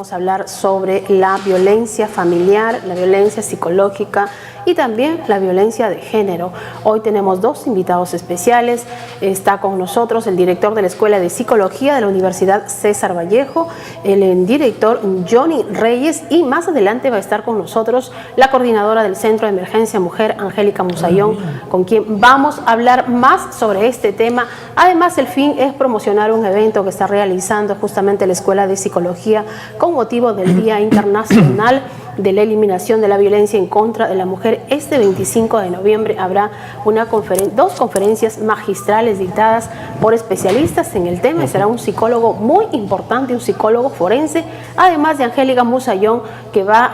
vamos a hablar sobre la violencia familiar, la violencia psicológica y también la violencia de género. Hoy tenemos dos invitados especiales. Está con nosotros el director de la Escuela de Psicología de la Universidad César Vallejo, el director Johnny Reyes, y más adelante va a estar con nosotros la coordinadora del Centro de Emergencia Mujer, Angélica Musayón, con quien vamos a hablar más sobre este tema. Además, el fin es promocionar un evento que está realizando justamente la Escuela de Psicología con motivo del Día Internacional de la Eliminación de la Violencia en contra de la Mujer. Este 25 de noviembre habrá dos conferencias magistrales dictadas por especialistas en el tema. Será un psicólogo muy importante, un psicólogo forense, además de Angélica Musayón, que va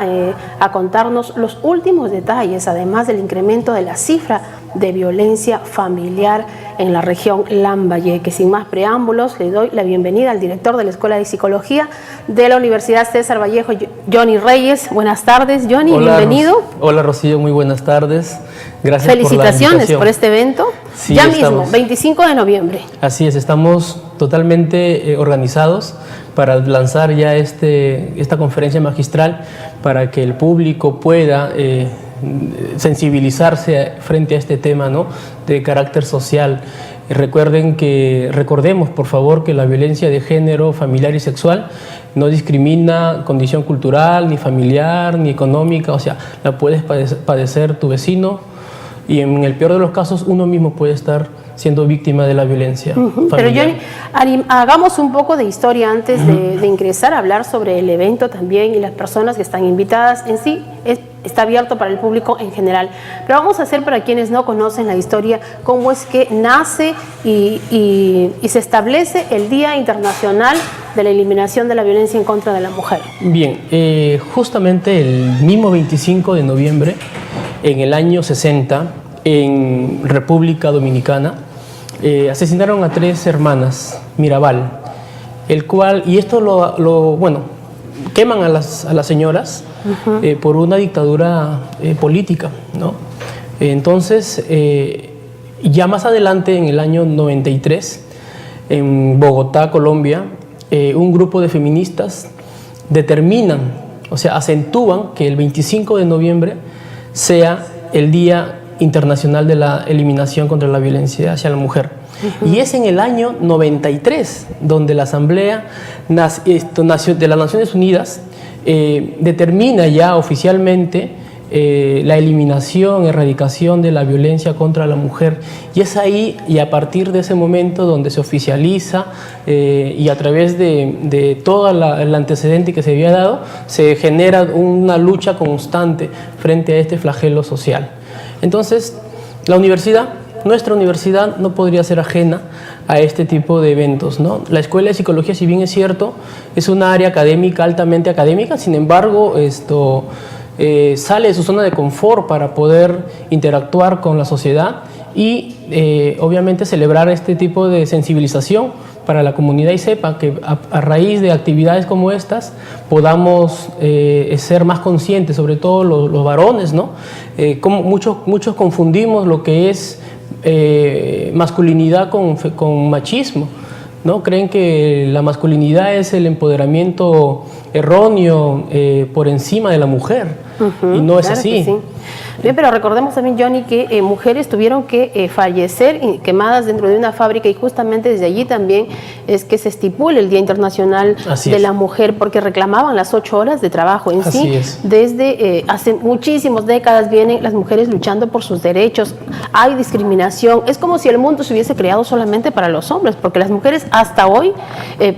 a contarnos los últimos detalles, además del incremento de la cifra de violencia familiar en la región Lambayeque. Sin más preámbulos, le doy la bienvenida al director de la Escuela de Psicología de la Universidad César Vallejo, Johnny Reyes. Buenas tardes, Johnny, Hola, bienvenido. Hola, Rocío, muy buenas tardes. Gracias. Felicitaciones por este evento. Sí, ya mismo, 25 de noviembre. Así es, estamos totalmente organizados para lanzar ya esta conferencia magistral para que el público pueda sensibilizarse frente a este tema, ¿no?, de carácter social. Recordemos, por favor, que la violencia de género, familiar y sexual no discrimina condición cultural, ni familiar, ni económica. O sea, la puedes padecer tu vecino, y en el peor de los casos uno mismo puede estar siendo víctima de la violencia familiar. Pero Johnny, hagamos un poco de historia antes de ingresar a hablar sobre el evento también y las personas que están invitadas. En sí está abierto para el público en general, pero vamos a hacer, para quienes no conocen la historia, cómo es que nace y se establece el Día Internacional de la Eliminación de la Violencia en contra de la Mujer. Bien, justamente el mismo 25 de noviembre, en el año 60, en República Dominicana, asesinaron a 3 hermanas Mirabal, y esto queman a las señoras por una dictadura política, ¿no? Entonces, ya más adelante, en el año 93, en Bogotá, Colombia, un grupo de feministas acentúan que el 25 de noviembre sea el Día Internacional de la Eliminación contra la Violencia hacia la Mujer. Y es en el año 93 donde la Asamblea de las Naciones Unidas determina ya oficialmente la eliminación, erradicación de la violencia contra la mujer. Y es ahí, y a partir de ese momento, donde se oficializa y a través de todo el antecedente que se había dado, se genera una lucha constante frente a este flagelo social. Entonces, nuestra universidad no podría ser ajena a este tipo de eventos, ¿no? La Escuela de Psicología, si bien es cierto, es una área académica, altamente académica, sin embargo, sale de su zona de confort para poder interactuar con la sociedad y obviamente celebrar este tipo de sensibilización para la comunidad, y sepa que a raíz de actividades como estas podamos ser más conscientes, sobre todo los varones, ¿no? Como muchos confundimos lo que es masculinidad con machismo, ¿no? Creen que la masculinidad es el empoderamiento erróneo por encima de la mujer, y no es así. Sí. Bien, pero recordemos también, Johnny, que mujeres tuvieron que fallecer quemadas dentro de una fábrica, y justamente desde allí también es que se estipula el Día Internacional de la Mujer, porque reclamaban las 8 horas de trabajo. En sí, desde hace muchísimas décadas vienen las mujeres luchando por sus derechos. Hay discriminación. Es como si el mundo se hubiese creado solamente para los hombres, porque las mujeres hasta hoy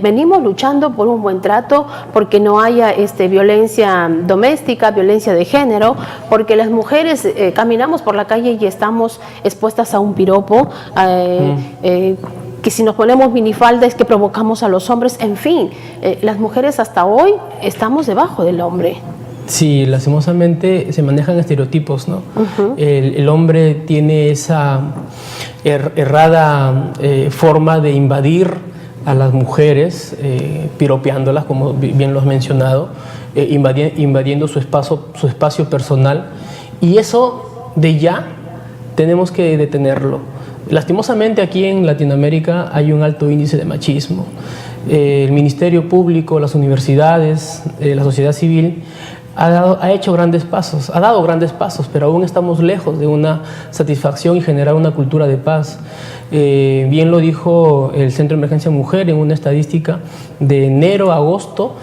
venimos luchando por un buen trato, porque no haya violencia doméstica, violencia de género, porque las mujeres caminamos por la calle y estamos expuestas a un piropo, que si nos ponemos minifalda es que provocamos a los hombres. En fin, las mujeres hasta hoy estamos debajo del hombre. Sí, lastimosamente se manejan estereotipos, ¿no? El hombre tiene esa errada forma de invadir a las mujeres, piropeándolas, como bien lo has mencionado, invadiendo su espacio personal. Y eso de ya tenemos que detenerlo. Lastimosamente aquí en Latinoamérica hay un alto índice de machismo. el Ministerio Público, las universidades, la sociedad civil, ha dado grandes pasos, pero aún estamos lejos de una satisfacción y generar una cultura de paz. Bien lo dijo el Centro de Emergencia Mujer en una estadística de enero a agosto.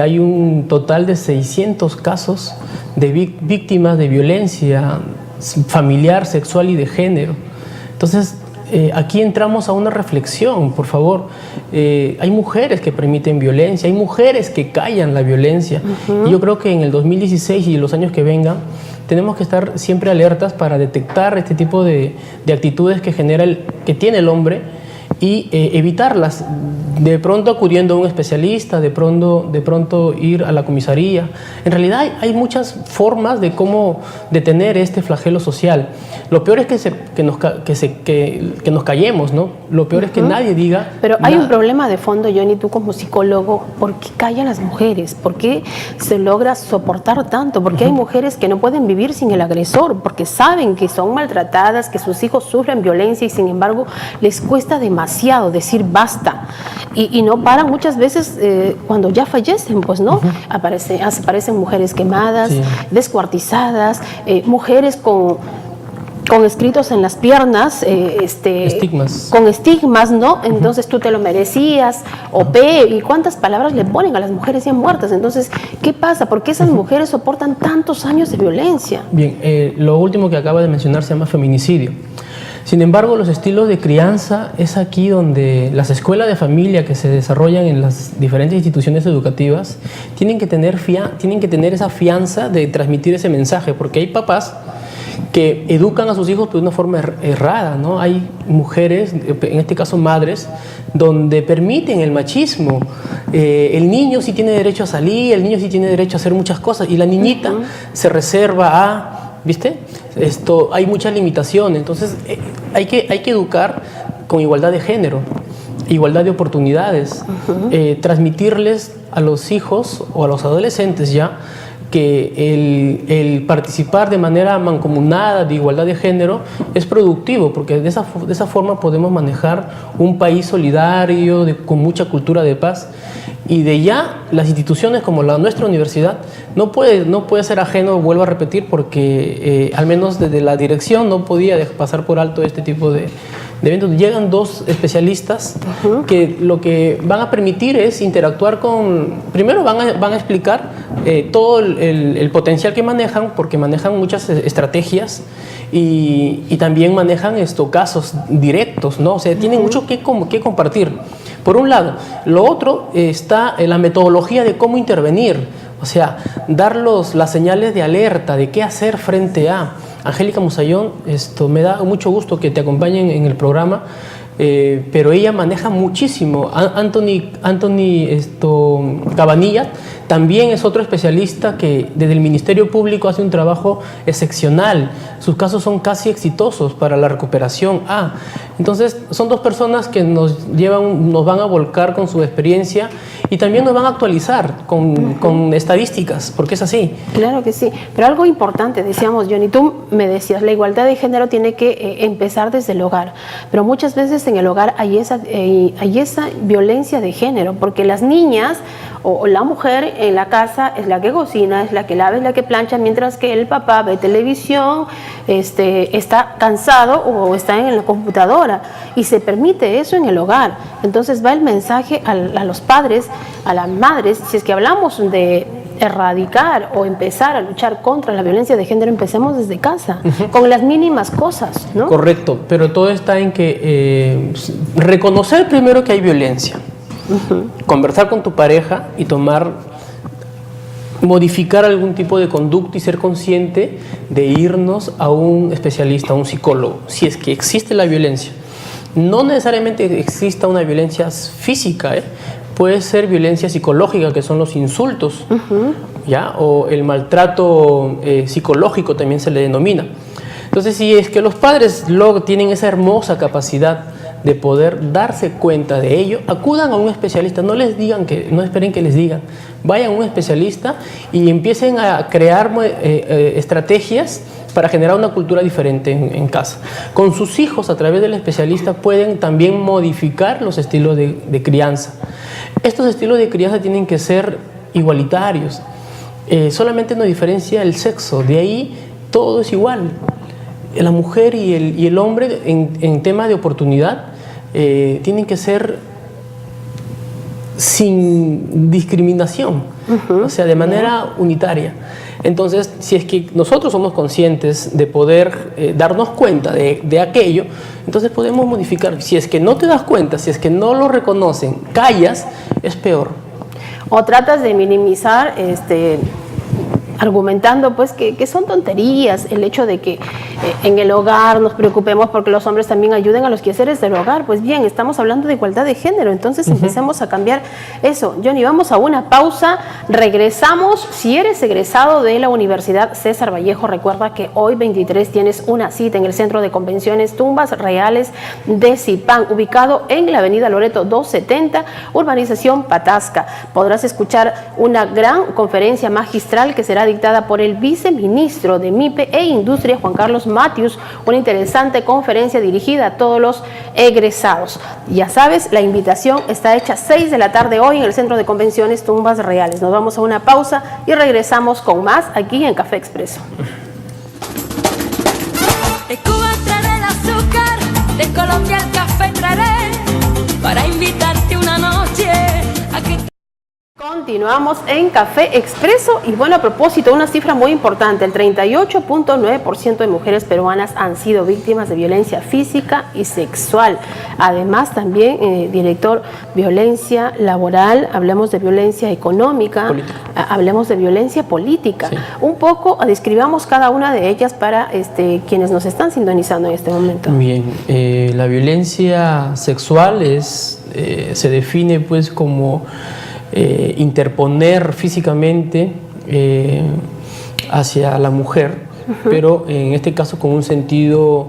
Hay un total de 600 casos de víctimas de violencia familiar, sexual y de género. Entonces, aquí entramos a una reflexión, por favor. Hay mujeres que permiten violencia, hay mujeres que callan la violencia. Y yo creo que en el 2016 y los años que vengan, tenemos que estar siempre alertas para detectar este tipo de actitudes que tiene el hombre y evitarlas, de pronto acudiendo a un especialista, de pronto ir a la comisaría. En realidad hay muchas formas de cómo detener este flagelo social. Lo peor es que nos callemos, ¿no? Lo peor es que nadie diga. Pero hay un problema de fondo, Johnny, tú como psicólogo, ¿por qué callan las mujeres? ¿Por qué se logra soportar tanto? ¿Por qué hay mujeres que no pueden vivir sin el agresor? Porque saben que son maltratadas, que sus hijos sufren violencia y sin embargo les cuesta demasiado decir basta. Y no paran muchas veces cuando ya fallecen, pues, ¿no? Aparecen mujeres quemadas, sí, descuartizadas, mujeres con escritos en las piernas, estigmas. Con estigmas, ¿no? Entonces tú te lo merecías, y cuántas palabras le ponen a las mujeres ya muertas. Entonces, ¿qué pasa? ¿Por qué esas mujeres soportan tantos años de violencia? Bien, lo último que acaba de mencionar se llama feminicidio. Sin embargo, los estilos de crianza es aquí donde las escuelas de familia que se desarrollan en las diferentes instituciones educativas tienen que tener esa fianza de transmitir ese mensaje, porque hay papás que educan a sus hijos de una forma errada, ¿no? Hay mujeres, en este caso madres, donde permiten el machismo. El niño sí tiene derecho a salir, el niño sí tiene derecho a hacer muchas cosas, y la niñita se reserva a... ¿Viste? Hay muchas limitaciones. Entonces hay que educar con igualdad de género, igualdad de oportunidades, transmitirles a los hijos o a los adolescentes ya que el participar de manera mancomunada de igualdad de género es productivo, porque de esa forma podemos manejar un país solidario, con mucha cultura de paz. Y de ya las instituciones como nuestra universidad no puede ser ajeno, vuelvo a repetir, porque al menos desde la dirección no podía pasar por alto este tipo de eventos. Llegan dos especialistas que lo que van a permitir es interactuar primero van a explicar todo el potencial que manejan, porque manejan muchas estrategias y también manejan casos directos, ¿no? O sea, tienen mucho que compartir. Por un lado. Lo otro está en la metodología de cómo intervenir, o sea, dar las señales de alerta, de qué hacer frente a. Angélica Musayón, me da mucho gusto que te acompañen en el programa, pero ella maneja muchísimo. Anthony Cabanilla también es otro especialista que desde el Ministerio Público hace un trabajo excepcional. Sus casos son casi exitosos para la recuperación. Entonces son dos personas que nos van a volcar con su experiencia y también nos van a actualizar con estadísticas, porque es así. Claro que sí, pero algo importante, decíamos, Johnny, tú me decías, la igualdad de género tiene que empezar desde el hogar, pero muchas veces en el hogar hay esa violencia de género, porque las niñas o la mujer en la casa es la que cocina, es la que lava, es la que plancha, mientras que el papá ve televisión, está cansado o está en la computadora, y se permite eso en el hogar. Entonces va el mensaje a los padres, a las madres. Si es que hablamos de erradicar o empezar a luchar contra la violencia de género, empecemos desde casa, con las mínimas cosas, ¿no? Correcto, pero todo está en que reconocer primero que hay violencia, conversar con tu pareja y modificar algún tipo de conducta y ser consciente de irnos a un especialista, a un psicólogo, si es que existe la violencia. No necesariamente exista una violencia física, puede ser violencia psicológica, que son los insultos, ¿ya? O el maltrato psicológico también se le denomina. Entonces, si es que los padres tienen esa hermosa capacidad de poder darse cuenta de ello, acudan a un especialista, no esperen que les digan, vayan a un especialista y empiecen a crear estrategias para generar una cultura diferente en casa. Con sus hijos, a través del especialista, pueden también modificar los estilos de crianza. Estos estilos de crianza tienen que ser igualitarios. Solamente nos diferencia el sexo, de ahí todo es igual. La mujer y el hombre en tema de oportunidad tienen que ser sin discriminación, o sea, de manera unitaria. Entonces, si es que nosotros somos conscientes de poder darnos cuenta de aquello, entonces podemos modificar. Si es que no te das cuenta, si es que no lo reconocen, callas, es peor. O tratas de minimizar, argumentando pues que son tonterías el hecho de que en el hogar nos preocupemos porque los hombres también ayuden a los quehaceres del hogar. Pues bien, estamos hablando de igualdad de género, entonces empecemos a cambiar eso. Johnny, vamos a una pausa, regresamos. Si eres egresado de la Universidad César Vallejo, recuerda que hoy 23 tienes una cita en el Centro de Convenciones Tumbas Reales de Zipán, ubicado en la avenida Loreto 270, urbanización Patasca. Podrás escuchar una gran conferencia magistral que será dictada por el viceministro de MIPE e Industria, Juan Carlos Matius, una interesante conferencia dirigida a todos los egresados. Ya sabes, la invitación está hecha 6 de la tarde hoy en el Centro de Convenciones Tumbas Reales. Nos vamos a una pausa y regresamos con más aquí en Café Expreso. De Cuba traeré el azúcar, de Colombia el café traeré, para invitarte una noche a que... Continuamos en Café Expreso y bueno, a propósito, una cifra muy importante, el 38.9% de mujeres peruanas han sido víctimas de violencia física y sexual. Además también, director, violencia laboral, hablemos de violencia económica, hablemos de violencia política. Sí. Un poco describamos cada una de ellas para quienes nos están sintonizando en este momento. Bien, la violencia sexual se define pues como interponer físicamente hacia la mujer, pero en este caso con un sentido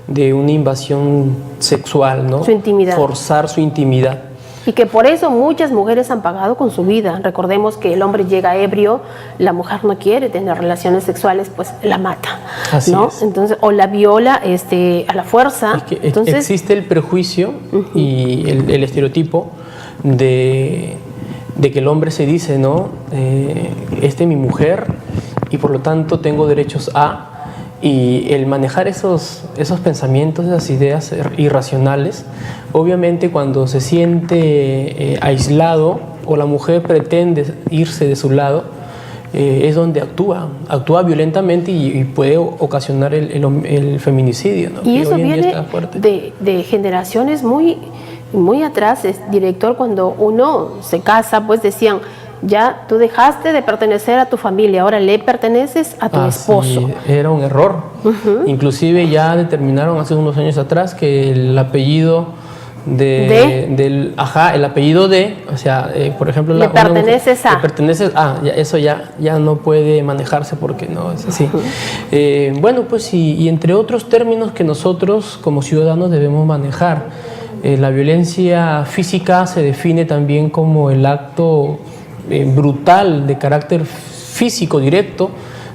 de una invasión sexual, ¿no? Su intimidad. Forzar su intimidad. Y que por eso muchas mujeres han pagado con su vida. Recordemos que el hombre llega ebrio, la mujer no quiere tener relaciones sexuales, pues la mata. Así ¿no? es. Entonces, o la viola a la fuerza. Es que entonces, existe el prejuicio y el estereotipo de que el hombre se dice, ¿no? Esta es mi mujer y por lo tanto tengo derechos a... Y el manejar esos pensamientos, esas ideas irracionales, obviamente cuando se siente aislado o la mujer pretende irse de su lado, es donde actúa violentamente y puede ocasionar el feminicidio, ¿no? Y eso viene de generaciones muy atrás, director. Cuando uno se casa, pues decían, ya tú dejaste de pertenecer a tu familia, ahora le perteneces a tu esposo. Sí, era un error. Inclusive ya determinaron hace unos años atrás que el apellido el apellido o sea, por ejemplo, le perteneces a. Le perteneces a, eso ya no puede manejarse porque no es así. Bueno, pues y entre otros términos que nosotros como ciudadanos debemos manejar. La violencia física se define también como el acto brutal de carácter físico directo,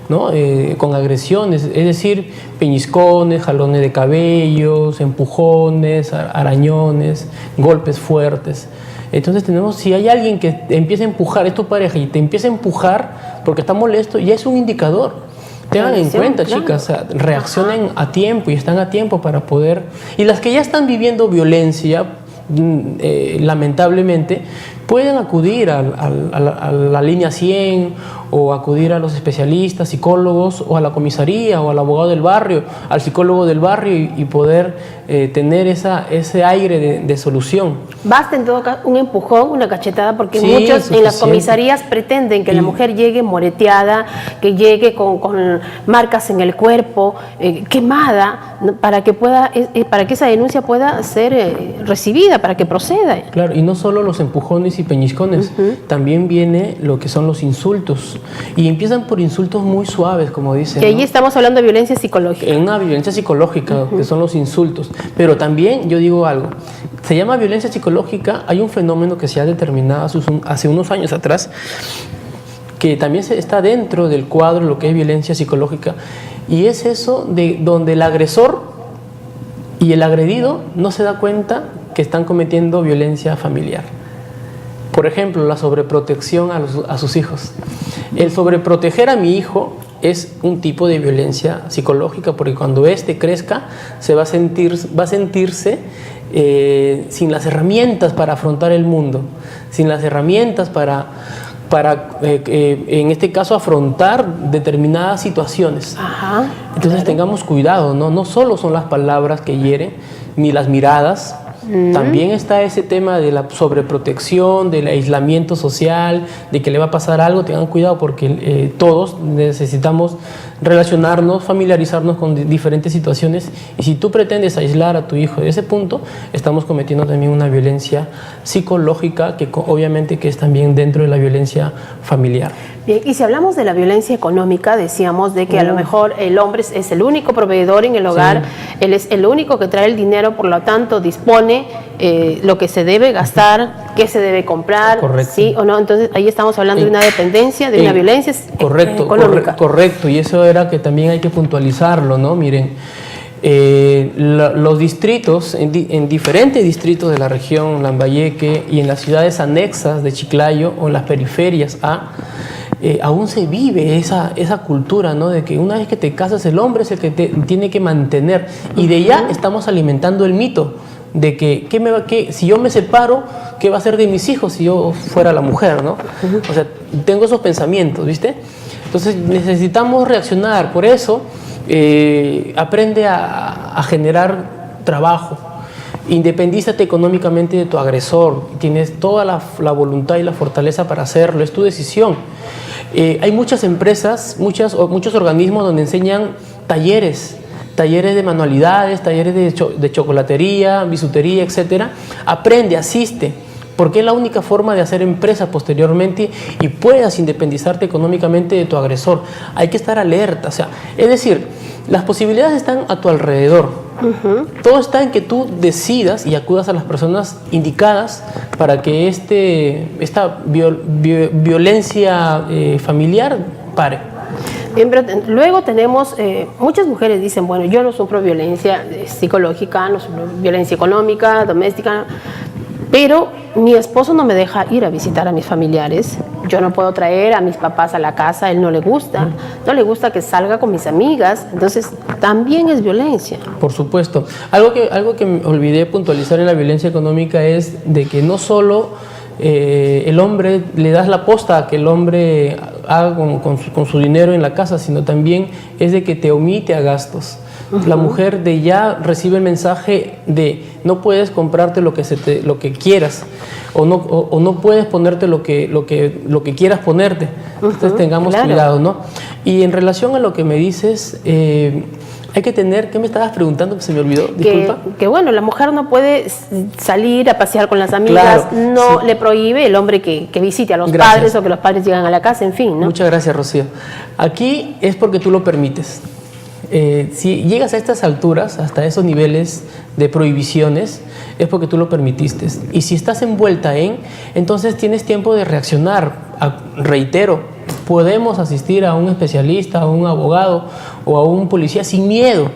¿no? Con agresiones, es decir, peñiscones, jalones de cabellos, empujones, arañones, golpes fuertes. Entonces si hay alguien que empieza a empujar, es tu pareja y te empieza a empujar porque está molesto, ya es un indicador. Tengan en cuenta, claro, chicas, o sea, reaccionen a tiempo y están a tiempo para poder... Y las que ya están viviendo violencia, lamentablemente, pueden acudir a la línea 100 o acudir a los especialistas, psicólogos o a la comisaría o al abogado del barrio, al psicólogo del barrio y poder tener ese aire de solución. Basta en todo caso un empujón, una cachetada, porque muchos en las comisarías pretenden que la mujer llegue moreteada, que llegue con marcas en el cuerpo, quemada, para que esa denuncia pueda ser recibida, para que proceda. Claro, y no solo los empujones y peñiscones, también viene lo que son los insultos. Y empiezan por insultos muy suaves, como dicen. Que allí estamos hablando de violencia psicológica. En una violencia psicológica, que son los insultos. Pero también yo digo algo, se llama violencia psicológica. Hay un fenómeno que se ha determinado hace unos años atrás, que también está dentro del cuadro de lo que es violencia psicológica, y es eso de donde el agresor y el agredido no se da cuenta que están cometiendo violencia familiar. Por ejemplo, la sobreprotección a sus hijos. El sobreproteger a mi hijo es un tipo de violencia psicológica, porque cuando éste crezca va a sentirse sin las herramientas para afrontar el mundo, sin las herramientas para en este caso, afrontar determinadas situaciones. Ajá, entonces, claro, tengamos cuidado, ¿no? No solo son las palabras que hieren, ni las miradas. También está ese tema de la sobreprotección, del aislamiento social, de que le va a pasar algo. Tengan cuidado, porque todos necesitamos relacionarnos, familiarizarnos con diferentes situaciones, y si tú pretendes aislar a tu hijo de ese punto, estamos cometiendo también una violencia psicológica, que obviamente que es también dentro de la violencia familiar. Bien, y si hablamos de la violencia económica, decíamos de que a lo mejor el hombre es el único proveedor en el hogar, él es el único que trae el dinero, por lo tanto dispone lo que se debe gastar, qué se debe comprar, ¿sí o no? Entonces ahí estamos hablando de una dependencia, de una violencia económica. Correcto, y eso era que también hay que puntualizarlo, ¿no? Miren, los distritos, en diferentes distritos de la región Lambayeque y en las ciudades anexas de Chiclayo o en las periferias aún se vive esa cultura, ¿no? De que una vez que te casas, el hombre es el que te tiene que mantener, y de ya estamos alimentando el mito de que si yo me separo, ¿qué va a ser de mis hijos si yo fuera la mujer, ¿no? O sea, tengo esos pensamientos, ¿viste? Entonces necesitamos reaccionar. Por eso aprende a generar trabajo. Independízate económicamente de tu agresor. Tienes toda la voluntad y la fortaleza para hacerlo. Es tu decisión. Hay muchas empresas, muchos organismos donde enseñan talleres de manualidades, talleres de chocolatería, bisutería, etc. Aprende, asiste, porque es la única forma de hacer empresa posteriormente y puedas independizarte económicamente de tu agresor. Hay que estar alerta, o sea, es decir, las posibilidades están a tu alrededor. Todo está en que tú decidas y acudas a las personas indicadas para que esta violencia familiar pare. Bien, pero luego tenemos, muchas mujeres dicen, bueno, yo no sufro violencia psicológica, no sufro violencia económica, doméstica, pero mi esposo no me deja ir a visitar a mis familiares, yo no puedo traer a mis papás a la casa, a él no le gusta que salga con mis amigas, entonces también es violencia. Por supuesto. Algo que me olvidé puntualizar en la violencia económica es de que no solo el hombre le das la posta a que el hombre haga con su dinero en la casa, sino también es de que te omite a gastos. La mujer de ya recibe el mensaje de no puedes comprarte lo que quieras, o no puedes ponerte lo que quieras ponerte. Entonces tengamos cuidado, ¿no? Y en relación a lo que me dices, hay que tener, ¿qué me estabas preguntando? Se me olvidó, disculpa. Que bueno, la mujer no puede salir a pasear con las amigas, le prohíbe el hombre que visite a los padres o que los padres llegan a la casa, en fin, ¿no? Muchas gracias, Rocío. Aquí es porque tú lo permites. Si llegas a estas alturas, hasta esos niveles de prohibiciones, es porque tú lo permitiste. Y si estás envuelta entonces tienes tiempo de reaccionar. Reitero, podemos asistir a un especialista, a un abogado o a un policía sin miedo.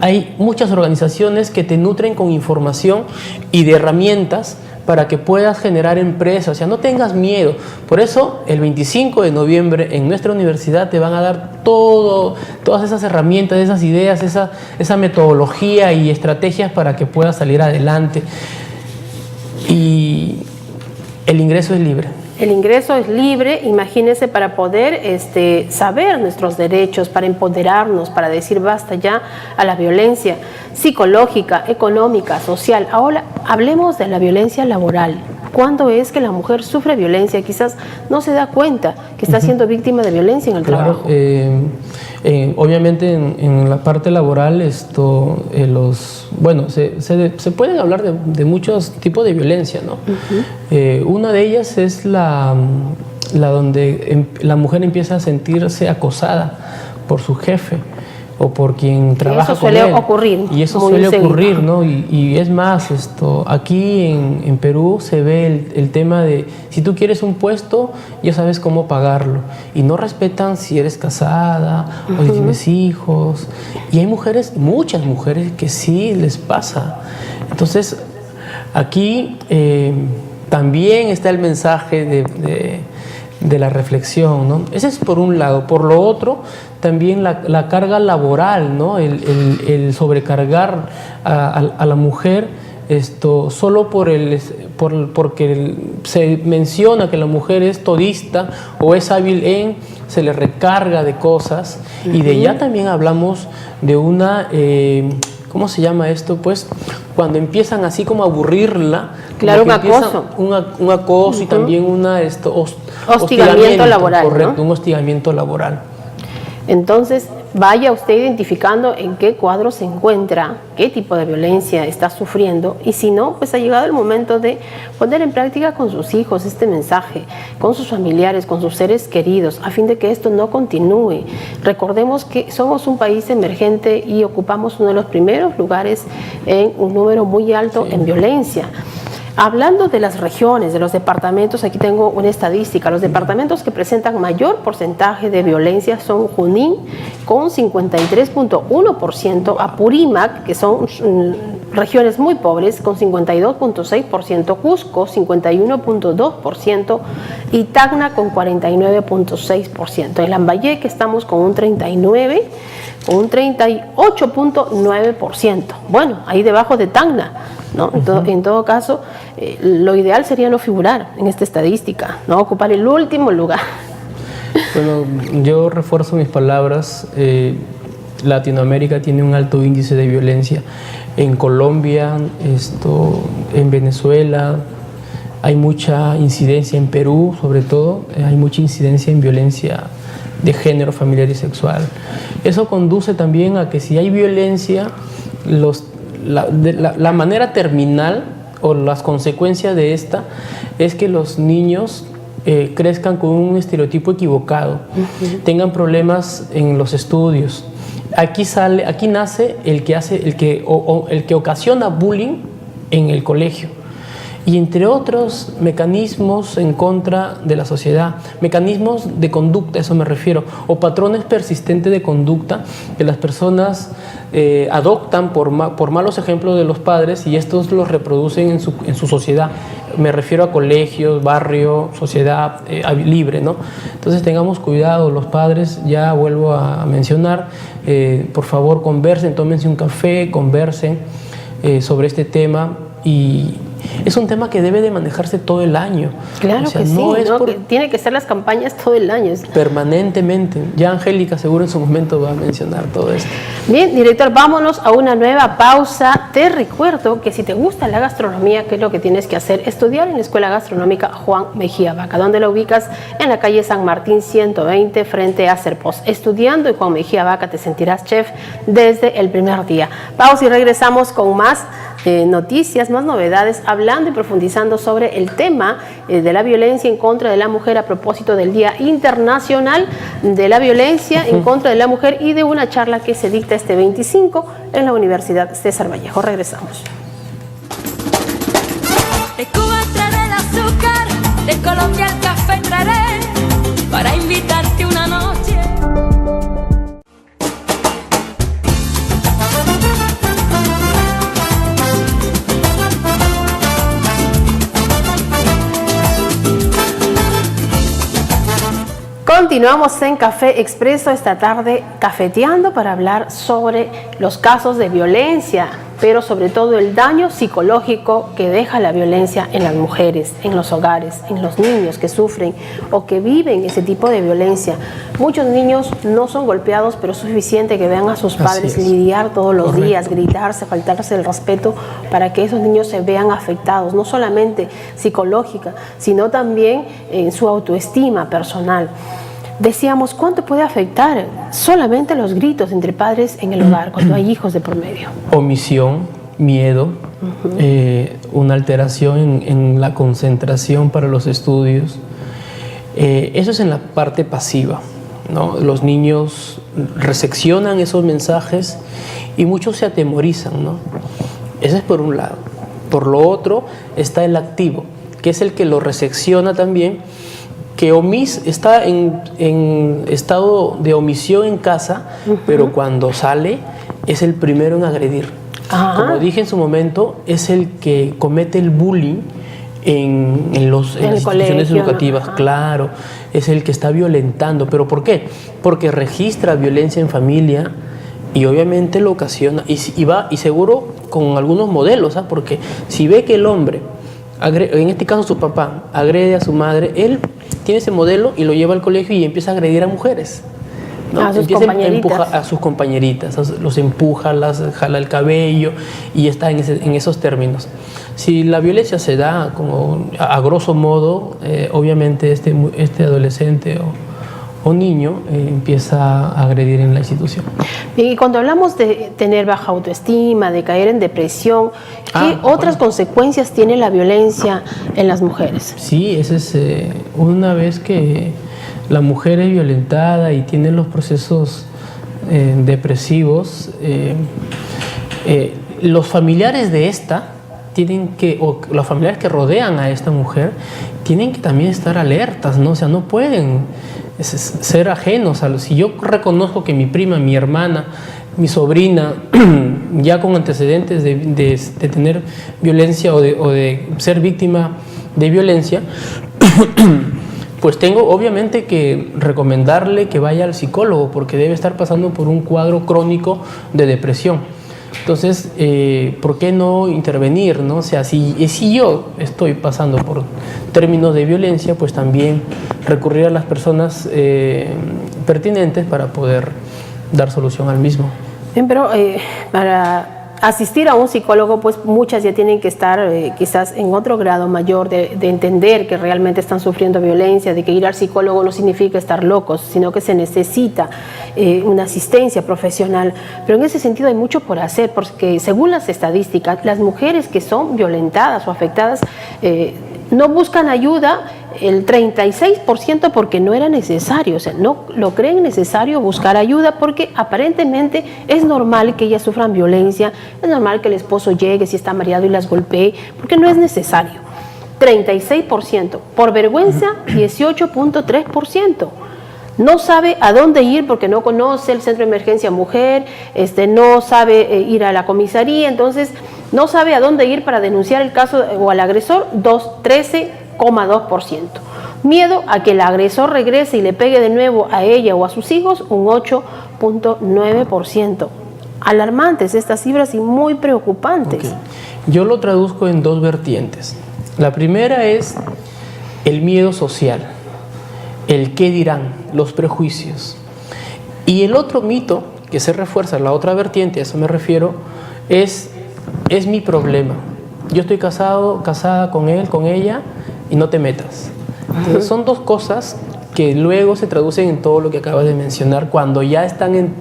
Hay muchas organizaciones que te nutren con información y de herramientas para que puedas generar empresas, o sea, no tengas miedo. Por eso, el 25 de noviembre en nuestra universidad te van a dar todas esas herramientas, esas ideas, esa metodología y estrategias para que puedas salir adelante. Y el ingreso es libre. El ingreso es libre, imagínense, para poder saber nuestros derechos, para empoderarnos, para decir basta ya a la violencia psicológica, económica, social. Ahora hablemos de la violencia laboral. ¿Cuándo es que la mujer sufre violencia? Quizás no se da cuenta que está siendo víctima de violencia en el trabajo. Obviamente en la parte laboral se pueden hablar de muchos tipos de violencia, ¿no? Una de ellas es la donde la mujer empieza a sentirse acosada por su jefe o por quien trabaja eso con suele él. ocurrir. Y eso muy suele seguido. ocurrir, ¿no? Y es más, aquí en Perú se ve el tema de si tú quieres un puesto, ya sabes cómo pagarlo. Y no respetan si eres casada o si tienes hijos. Y hay mujeres, muchas mujeres, que sí les pasa. Entonces, aquí también está el mensaje de la reflexión, ¿no? Ese es por un lado. Por lo otro, también la carga laboral, ¿no? El sobrecargar a la mujer solo porque se menciona que la mujer es todista o es hábil se le recarga de cosas. Y de ella también hablamos de una... ¿cómo se llama esto? Pues cuando empiezan así como a aburrirla. Claro, un acoso. Un acoso y también hostigamiento laboral. Correcto, ¿no? un hostigamiento laboral. Entonces, vaya usted identificando en qué cuadro se encuentra, qué tipo de violencia está sufriendo, y si no, pues ha llegado el momento de poner en práctica con sus hijos este mensaje, con sus familiares, con sus seres queridos, a fin de que esto no continúe. Recordemos que somos un país emergente y ocupamos uno de los primeros lugares en un número muy alto en violencia. Hablando de las regiones, de los departamentos, aquí tengo una estadística. Los departamentos que presentan mayor porcentaje de violencia son Junín, con 53.1%, Apurímac, que son regiones muy pobres, con 52.6%, Cusco, 51.2%, y Tacna, con 49.6%. En Lambayeque estamos con un 39%, con un 38.9%. Bueno, ahí debajo de Tacna, ¿no? En todo caso, lo ideal sería no figurar en esta estadística, no ocupar el último lugar. Bueno, yo refuerzo mis palabras. Latinoamérica tiene un alto índice de violencia. En Colombia, en Venezuela, hay mucha incidencia. En Perú, sobre todo, hay mucha incidencia en violencia de género, familiar y sexual. Eso conduce también a que si hay violencia, la manera terminal o las consecuencias de esta es que los niños crezcan con un estereotipo equivocado, tengan problemas en los estudios. Aquí nace el que ocasiona bullying en el colegio. Y entre otros mecanismos en contra de la sociedad, mecanismos de conducta, a eso me refiero, o patrones persistentes de conducta que las personas adoptan por malos ejemplos de los padres y estos los reproducen en su sociedad. Me refiero a colegios, barrio, sociedad libre, ¿no? Entonces tengamos cuidado, los padres, ya vuelvo a mencionar, por favor conversen, tómense un café, conversen sobre este tema. Y es un tema que debe de manejarse todo el año. Claro, o sea, que no sí, es que tiene que ser las campañas todo el año. Permanentemente. Ya Angélica seguro en su momento va a mencionar todo esto. Bien, director, vámonos a una nueva pausa. Te recuerdo que si te gusta la gastronomía, ¿qué es lo que tienes que hacer? Estudiar en la Escuela Gastronómica Juan Mejía Vaca. ¿Dónde la ubicas? En la calle San Martín 120, frente a Serpos. Estudiando en Juan Mejía Vaca te sentirás chef desde el primer día. Pausa y regresamos con más noticias, más novedades, hablando y profundizando sobre el tema de la violencia en contra de la mujer a propósito del Día Internacional de la Violencia en contra de la Mujer y de una charla que se dicta este 25 en la Universidad César Vallejo. Regresamos. De Cuba traeré el azúcar, de Colombia el café traeré para invitarte una noche. Continuamos en Café Expreso esta tarde cafeteando para hablar sobre los casos de violencia, pero sobre todo el daño psicológico que deja la violencia en las mujeres, en los hogares, en los niños que sufren o que viven ese tipo de violencia. Muchos niños no son golpeados, pero es suficiente que vean a sus padres lidiar todos los días, gritarse, faltarse el respeto para que esos niños se vean afectados, no solamente psicológica, sino también en su autoestima personal. Decíamos, ¿cuánto puede afectar solamente los gritos entre padres en el hogar cuando hay hijos de por medio? Omisión, miedo, una alteración en la concentración para los estudios. Eso es en la parte pasiva. ¿no? Los niños reseccionan esos mensajes y muchos se atemorizan, ¿no? Ese es por un lado. Por lo otro está el activo, que es el que lo resecciona también, que está en estado de omisión en casa, pero cuando sale es el primero en agredir. Como dije en su momento, es el que comete el bullying en las instituciones educativas. Claro, es el que está violentando. ¿Pero por qué? Porque registra violencia en familia y obviamente lo ocasiona. Y seguro con algunos modelos, ¿ah? Porque si ve que el hombre, en este caso su papá, agrede a su madre, él tiene ese modelo y lo lleva al colegio y empieza a agredir a mujeres, ¿no? A sus compañeritas. A sus compañeritas, los empuja, las jala el cabello y está en esos términos. Si la violencia se da como a grosso modo, obviamente este adolescente o niño empieza a agredir en la institución. Bien, y cuando hablamos de tener baja autoestima, de caer en depresión, ¿qué otras consecuencias tiene la violencia en las mujeres? Sí, ese es una vez que la mujer es violentada y tiene los procesos depresivos, los familiares de esta o los familiares que rodean a esta mujer tienen que también estar alertas, ¿no? O sea, no pueden ser ajenos a si yo reconozco que mi prima, mi hermana, mi sobrina, ya con antecedentes de tener violencia o de ser víctima de violencia, pues tengo obviamente que recomendarle que vaya al psicólogo porque debe estar pasando por un cuadro crónico de depresión. Entonces, ¿por qué no intervenir, no? O sea, si yo estoy pasando por términos de violencia, pues también recurrir a las personas pertinentes para poder dar solución al mismo. Bien, pero para asistir a un psicólogo, pues muchas ya tienen que estar quizás en otro grado mayor de entender que realmente están sufriendo violencia, de que ir al psicólogo no significa estar locos, sino que se necesita una asistencia profesional. Pero en ese sentido hay mucho por hacer, porque según las estadísticas, las mujeres que son violentadas o afectadas no buscan ayuda el 36% porque no era necesario, o sea, no lo creen necesario buscar ayuda porque aparentemente es normal que ellas sufran violencia, es normal que el esposo llegue si está mareado y las golpee, porque no es necesario. 36%, por vergüenza 18.3%. No sabe a dónde ir porque no conoce el centro de emergencia mujer, no sabe ir a la comisaría, entonces no sabe a dónde ir para denunciar el caso o al agresor, 13,2%. Miedo a que el agresor regrese y le pegue de nuevo a ella o a sus hijos, un 8.9%. Alarmantes estas cifras y muy preocupantes. Okay. Yo lo traduzco en dos vertientes. La primera es el miedo social, el qué dirán, los prejuicios. Y el otro mito que se refuerza, la otra vertiente, a eso me refiero, es mi problema. Yo estoy casada con él, con ella, y no te metas. Entonces, son dos cosas que luego se traducen en todo lo que acabas de mencionar cuando ya están en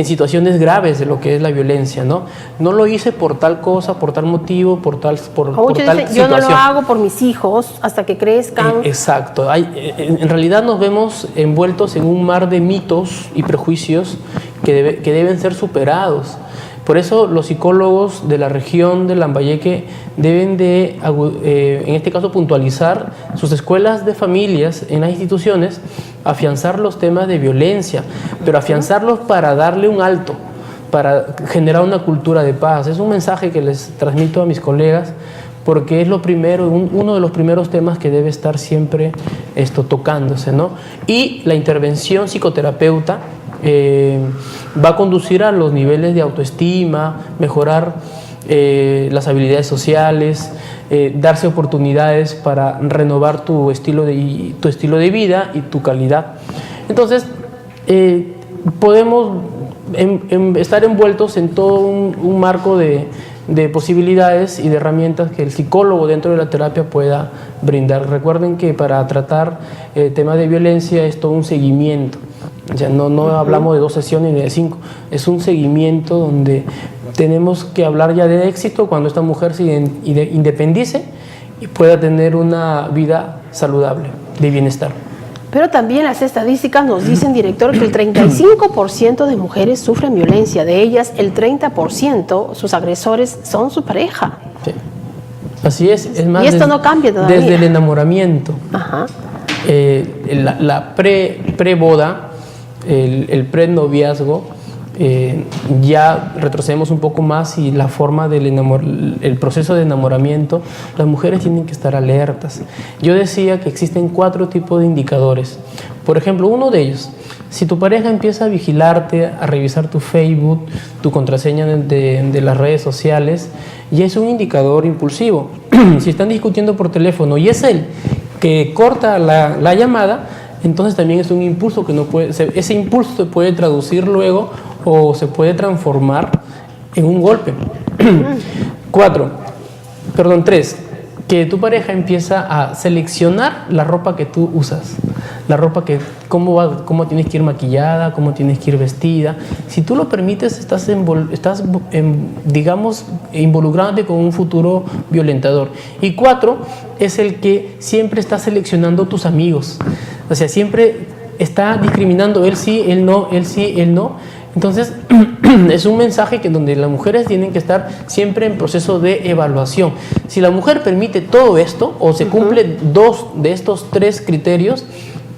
situaciones graves de lo que es la violencia, ¿no? No lo hice por tal cosa, por tal motivo, por tal situación. Yo no lo hago por mis hijos hasta que crezcan. Exacto. En realidad nos vemos envueltos en un mar de mitos y prejuicios que deben ser superados. Por eso los psicólogos de la región de Lambayeque deben de, en este caso, puntualizar sus escuelas de familias en las instituciones, afianzar los temas de violencia, pero afianzarlos para darle un alto, para generar una cultura de paz. Es un mensaje que les transmito a mis colegas porque es lo primero, uno de los primeros temas que debe estar siempre tocándose, ¿no? Y la intervención psicoterapeuta va a conducir a los niveles de autoestima, mejorar las habilidades sociales, darse oportunidades para renovar tu estilo de vida y tu calidad. Entonces, podemos estar envueltos en todo un marco de posibilidades y de herramientas que el psicólogo dentro de la terapia pueda brindar. Recuerden que para tratar temas de violencia es todo un seguimiento. Ya no hablamos de 2 sesiones ni de 5, es un seguimiento donde tenemos que hablar ya de éxito cuando esta mujer se independice y pueda tener una vida saludable, de bienestar. Pero también las estadísticas nos dicen, director, que el 35% de mujeres sufren violencia. De ellas, el 30%, sus agresores son su pareja. Sí. Así es más, y esto no cambia todavía. Desde el enamoramiento, Ajá. la pre-boda, el pre-noviazgo, ya retrocedemos un poco más y la forma el proceso de enamoramiento, las mujeres tienen que estar alertas. Yo decía que existen 4 tipos de indicadores. Por ejemplo, uno de ellos, si tu pareja empieza a vigilarte, a revisar tu Facebook, tu contraseña de las redes sociales, ya es un indicador impulsivo. Si están discutiendo por teléfono y es él que corta la llamada, entonces también es un impulso que no puede, ese impulso se puede traducir luego o se puede transformar en un golpe. 3, que tu pareja empieza a seleccionar la ropa que tú usas, la ropa que, cómo tienes que ir maquillada, cómo tienes que ir vestida. Si tú lo permites, estás digamos, involucrándote con un futuro violentador. Y 4, es el que siempre está seleccionando tus amigos. O sea, siempre está discriminando, él sí, él no, él sí, él no. Entonces, es un mensaje que donde las mujeres tienen que estar siempre en proceso de evaluación. Si la mujer permite todo esto, o se cumple 2 de estos 3 criterios,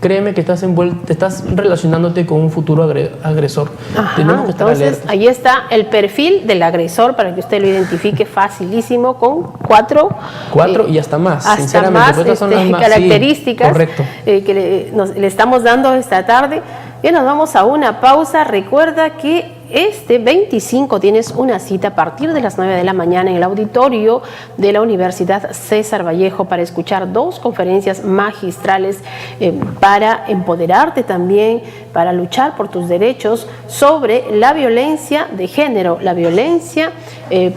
créeme que estás relacionándote con un futuro agresor. Ajá, tenemos que estar entonces, alerta. ahí está el perfil del agresor para que usted lo identifique facilísimo con 4 y hasta más, hasta sinceramente. Más, estas son las más características, sí, correcto. Que le estamos dando esta tarde. Bien, nos vamos a una pausa. Recuerda que este 25 tienes una cita a partir de las 9 de la mañana en el auditorio de la Universidad César Vallejo para escuchar 2 conferencias magistrales para empoderarte también, para luchar por tus derechos sobre la violencia de género, la violencia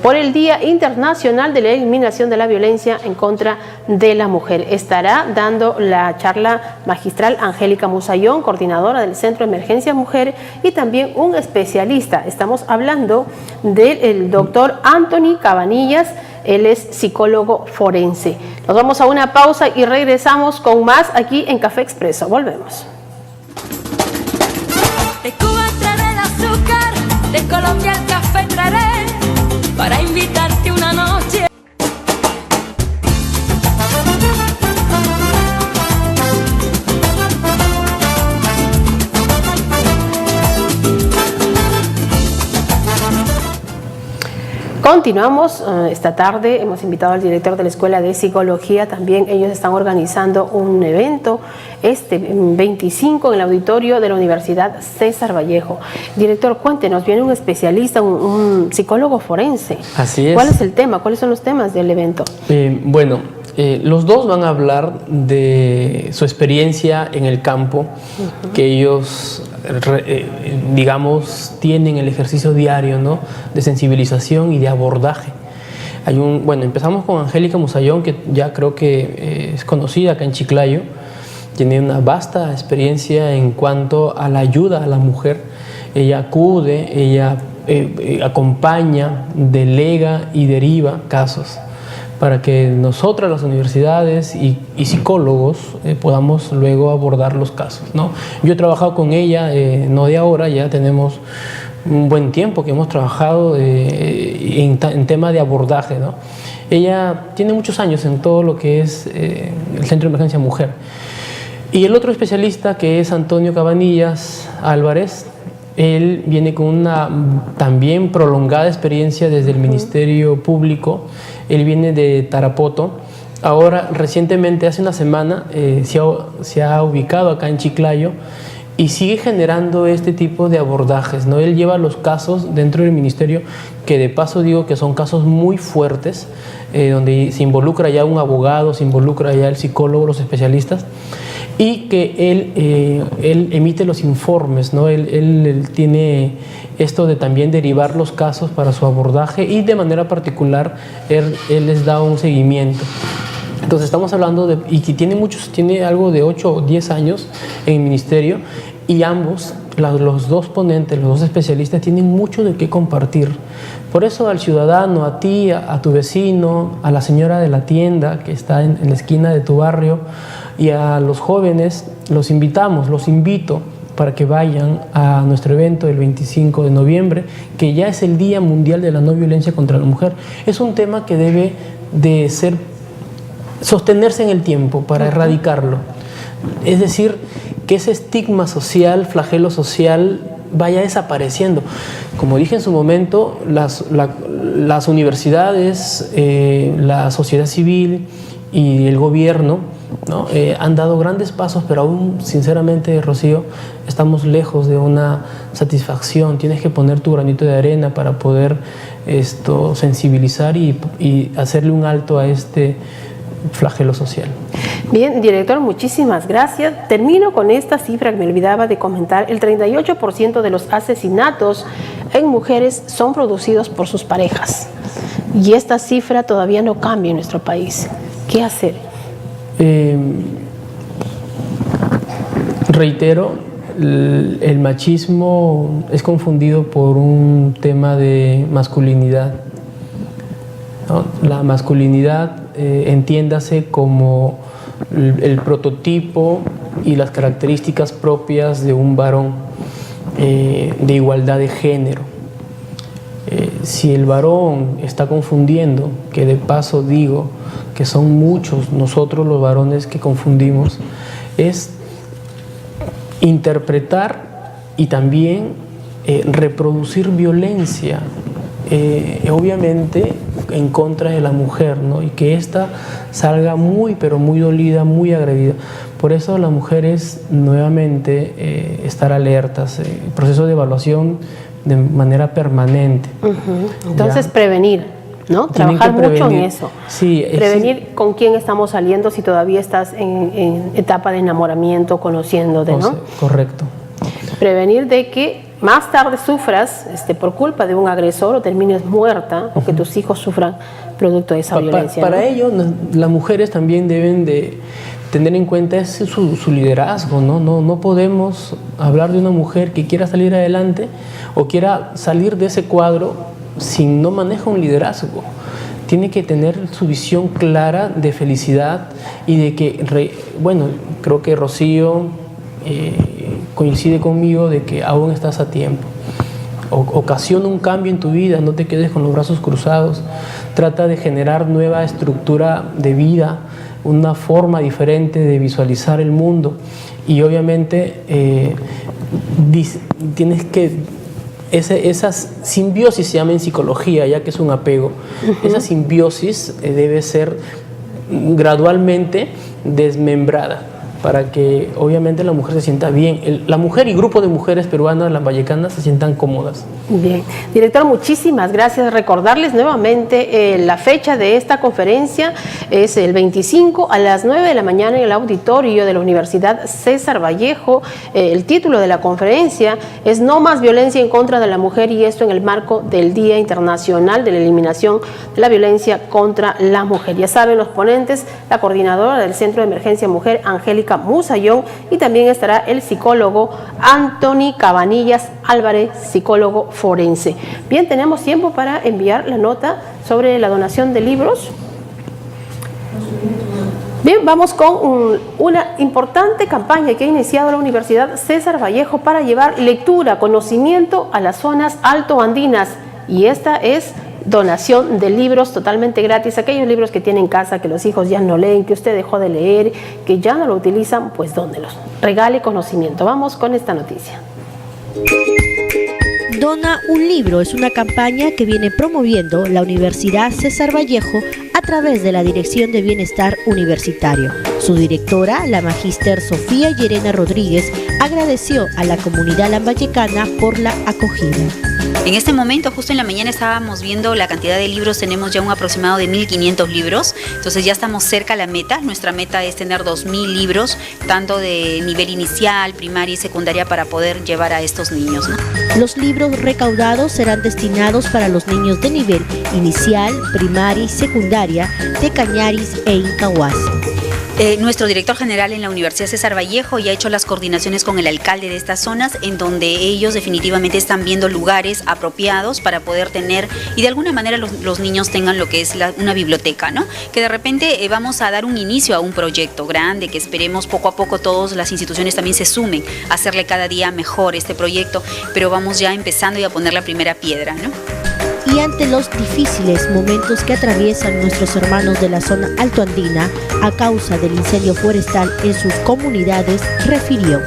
por el Día Internacional de la Eliminación de la Violencia en contra de la mujer. Estará dando la charla magistral Angélica Musayón, coordinadora del Centro de Emergencia Mujer, y también un especialista. Estamos hablando del doctor Anthony Cabanillas, él es psicólogo forense. Nos vamos a una pausa y regresamos con más aquí en Café Expreso. Volvemos. De Cuba traeré el azúcar, de Colombia el café traeré, para invitarte una noche. Continuamos esta tarde, hemos invitado al director de la Escuela de Psicología, también ellos están organizando un evento este 25 en el auditorio de la Universidad César Vallejo. Director, cuéntenos, viene un especialista, un psicólogo forense. Así es. ¿Cuál es el tema? ¿Cuáles son los temas del evento? Los dos van a hablar de su experiencia en el campo, que ellos, digamos, tienen el ejercicio diario, ¿no?, de sensibilización y de abordaje. Empezamos con Angélica Musayón, que ya creo que es conocida acá en Chiclayo. Tiene una vasta experiencia en cuanto a la ayuda a la mujer. Ella acude, ella acompaña, delega y deriva casos para que nosotras, las universidades y psicólogos, podamos luego abordar los casos, ¿no? Yo he trabajado con ella, no de ahora, ya tenemos un buen tiempo que hemos trabajado en tema de abordaje, ¿no? Ella tiene muchos años en todo lo que es el Centro de Emergencia Mujer. Y el otro especialista, que es Antonio Cabanillas Álvarez, él viene con una también prolongada experiencia desde el Ministerio Público. Él viene de Tarapoto. Ahora, recientemente, hace una semana, se ha ubicado acá en Chiclayo y sigue generando este tipo de abordajes, ¿no? Él lleva los casos dentro del ministerio, que de paso digo que son casos muy fuertes, donde se involucra ya un abogado, se involucra ya el psicólogo, los especialistas, y que él emite los informes, ¿no? Él tiene esto de también derivar los casos para su abordaje, y de manera particular él les da un seguimiento. Entonces estamos hablando y que tiene algo de 8 o 10 años en el ministerio, y ambos, los dos ponentes, los dos especialistas, tienen mucho de qué compartir. Por eso al ciudadano, a ti, a tu vecino, a la señora de la tienda que está en la esquina de tu barrio, Y a los jóvenes los invito para que vayan a nuestro evento el 25 de noviembre, que ya es el Día Mundial de la No Violencia contra la Mujer. Es un tema que debe de sostenerse en el tiempo para erradicarlo. Es decir, que ese estigma social, flagelo social, vaya desapareciendo. Como dije en su momento, las universidades, la sociedad civil y el gobierno, ¿no? Han dado grandes pasos, pero aún, sinceramente, Rocío, estamos lejos de una satisfacción. Tienes que poner tu granito de arena para poder sensibilizar y hacerle un alto a este flagelo social. Bien, director, muchísimas gracias. Termino con esta cifra que me olvidaba de comentar. El 38% de los asesinatos en mujeres son producidos por sus parejas. Y esta cifra todavía no cambia en nuestro país. ¿Qué hacer? Reitero, el machismo es confundido por un tema de masculinidad, ¿no? La masculinidad, entiéndase como el prototipo y las características propias de un varón, de igualdad de género. Si el varón está confundiendo, que de paso digo que son muchos nosotros los varones que confundimos, es interpretar y también reproducir violencia, obviamente en contra de la mujer, ¿no? Y que ésta salga muy, pero muy dolida, muy agredida. Por eso las mujeres, nuevamente, estar alertas, proceso de evaluación de manera permanente. Entonces, ¿ya? Prevenir, ¿no? Trabajar mucho en eso. Sí, prevenir con quién estamos saliendo si todavía estás en etapa de enamoramiento, conociéndote, ¿no? Correcto. Prevenir de que más tarde sufras por culpa de un agresor o termines muerta o que tus hijos sufran producto de esa violencia. Para ¿no? ello, las mujeres también deben de tener en cuenta su liderazgo, ¿no? No podemos hablar de una mujer que quiera salir adelante o quiera salir de ese cuadro si no maneja un liderazgo. Tiene que tener su visión clara de felicidad y de que, creo que Rocío coincide conmigo de que aún estás a tiempo. Ocasiona un cambio en tu vida, no te quedes con los brazos cruzados. Trata de generar nueva estructura de vida, una forma diferente de visualizar el mundo. Y obviamente tienes que... Esa simbiosis se llama en psicología, ya que es un apego. Esa simbiosis debe ser gradualmente desmembrada para que obviamente la mujer se sienta bien. La mujer y grupo de mujeres peruanas, las vallecanas, se sientan cómodas. Bien. Director, muchísimas gracias. Recordarles nuevamente la fecha de esta conferencia es el 25 a las 9 de la mañana en el auditorio de la Universidad César Vallejo. El título de la conferencia es No más violencia en contra de la mujer, y esto en el marco del Día Internacional de la Eliminación de la Violencia contra la Mujer. Ya saben los ponentes, la coordinadora del Centro de Emergencia Mujer, Angélica Musayón, y también estará el psicólogo Anthony Cabanillas Álvarez, psicólogo forense. Bien, tenemos tiempo para enviar la nota sobre la donación de libros. Bien, vamos con una importante campaña que ha iniciado la Universidad César Vallejo para llevar lectura, conocimiento a las zonas altoandinas, y esta es donación de libros totalmente gratis. Aquellos libros que tienen en casa, que los hijos ya no leen, que usted dejó de leer, que ya no lo utilizan, pues dónelos. Regale conocimiento. Vamos con esta noticia. Dona un libro es una campaña que viene promoviendo la Universidad César Vallejo a través de la Dirección de Bienestar Universitario. Su directora, la magíster Sofía Llerena Rodríguez, agradeció a la comunidad lambayecana por la acogida. En este momento, justo en la mañana, estábamos viendo la cantidad de libros. Tenemos ya un aproximado de 1.500 libros, entonces ya estamos cerca a la meta. Nuestra meta es tener 2.000 libros, tanto de nivel inicial, primaria y secundaria, para poder llevar a estos niños, ¿no? Los libros recaudados serán destinados para los niños de nivel inicial, primaria y secundaria de Cañaris e Incahuasi. Nuestro director general en la Universidad César Vallejo ya ha hecho las coordinaciones con el alcalde de estas zonas, en donde ellos definitivamente están viendo lugares apropiados para poder tener, y de alguna manera los niños tengan lo que es una biblioteca, ¿no? Que de repente vamos a dar un inicio a un proyecto grande, que esperemos poco a poco todas las instituciones también se sumen a hacerle cada día mejor este proyecto, pero vamos ya empezando y a poner la primera piedra, ¿no? Y ante los difíciles momentos que atraviesan nuestros hermanos de la zona altoandina a causa del incendio forestal en sus comunidades, refirió.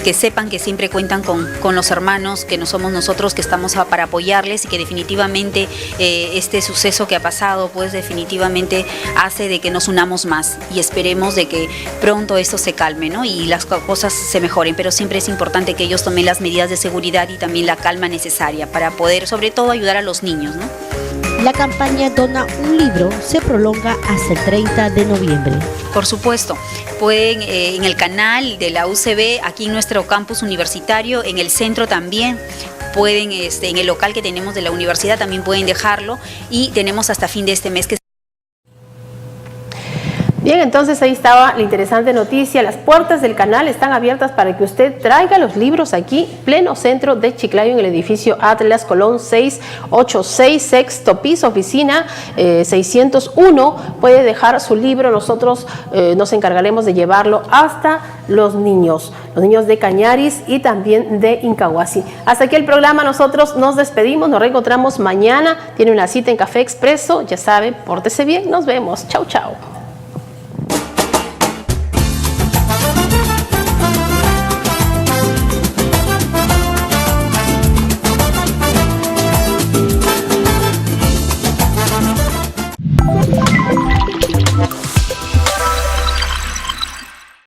Que sepan que siempre cuentan con los hermanos, que no somos nosotros, que estamos para apoyarles, y que definitivamente este suceso que ha pasado pues definitivamente hace de que nos unamos más, y esperemos de que pronto esto se calme, ¿no? Y las cosas se mejoren, pero siempre es importante que ellos tomen las medidas de seguridad y también la calma necesaria para poder sobre todo ayudar a los niños, ¿no? La campaña Dona un libro se prolonga hasta el 30 de noviembre. Por supuesto, pueden en el canal de la UCB, aquí en nuestro campus universitario, en el centro también, pueden en el local que tenemos de la universidad también pueden dejarlo, y tenemos hasta fin de este mes que... Bien, entonces ahí estaba la interesante noticia. Las puertas del canal están abiertas para que usted traiga los libros aquí, pleno centro de Chiclayo, en el edificio Atlas Colón 686, sexto piso, oficina 601. Puede dejar su libro, nosotros nos encargaremos de llevarlo hasta los niños de Cañaris y también de Incahuasi. Hasta aquí el programa, nosotros nos despedimos, nos reencontramos mañana. Tiene una cita en Café Expreso, ya sabe, pórtese bien, nos vemos. Chau, chau.